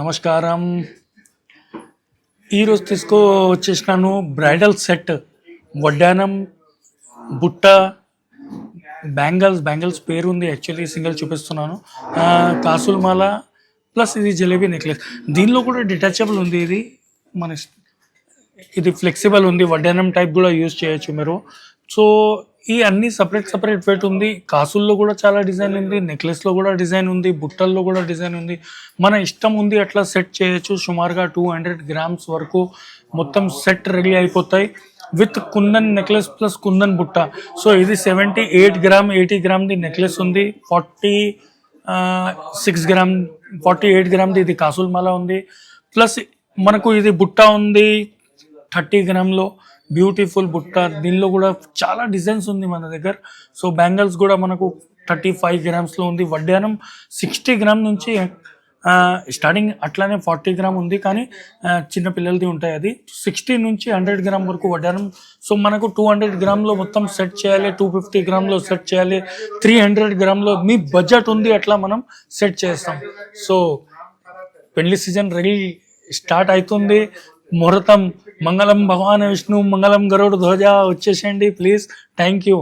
నమస్కారం. ఈరోజు వచ్చేసినాను bridal set, వడ్డానం, బుట్ట, బ్యాంగిల్స్ పేరు ఉంది, యాక్చువల్లీ సింగిల్ చూపిస్తున్నాను. కాసుల మాల ప్లస్ ఇది జిలేబీ నెక్లెస్. దీనిలో కూడా డిటాచబుల్ ఉంది. ఇది ఫ్లెక్సిబుల్ ఉంది, వడ్డానం టైప్ కూడా యూజ్ చేయొచ్చు మీరు. సో ఈ అన్ని సపరేట్ వెయిట్ ఉంది. కాసుల్లో కూడా చాలా డిజైన్ ఉంది, నెక్లెస్లో కూడా డిజైన్ ఉంది, బుట్టల్లో కూడా డిజైన్ ఉంది. మన ఇష్టం ఉంది అట్లా సెట్ చేయొచ్చు. సుమారుగా 200 grams వరకు మొత్తం సెట్ రెడీ అయిపోతాయి with kundan necklace plus kundan బుట్ట. సో ఇది 78 గ్రామ్ 80 గ్రామ్ది నెక్లెస్ ఉంది, 48 గ్రామ్ది ఇది కాసుల మాల ఉంది, ప్లస్ మనకు ఇది బుట్ట ఉంది 30 గ్రామ్లో, బ్యూటిఫుల్ బుట్ట. దీనిలో కూడా చాలా డిజైన్స్ ఉంది మన దగ్గర. సో బ్యాంగిల్స్ కూడా మనకు 35 గ్రామ్స్లో ఉంది. వడ్డానం 60 గ్రామ్ నుంచి స్టార్టింగ్, అట్లానే 40 గ్రామ్ ఉంది, కానీ చిన్న పిల్లలది ఉంటాయి. అది 60 నుంచి 100 గ్రామ్ వరకు వడ్డానం. సో మనకు 200 గ్రామ్లో మొత్తం సెట్ చేయాలి, 250 గ్రామ్లో సెట్ చేయాలి, 300 గ్రామ్లో మీ బడ్జెట్ ఉంది అట్లా మనం సెట్ చేస్తాం. సో పెళ్లి సీజన్ రెడీ స్టార్ట్ అవుతుంది. ముహూర్తం మంగళం భగవాన్ విష్ణు మంగళం గరుడ ధ్వజ వచ్చేసేయండి ప్లీజ్. Thank you.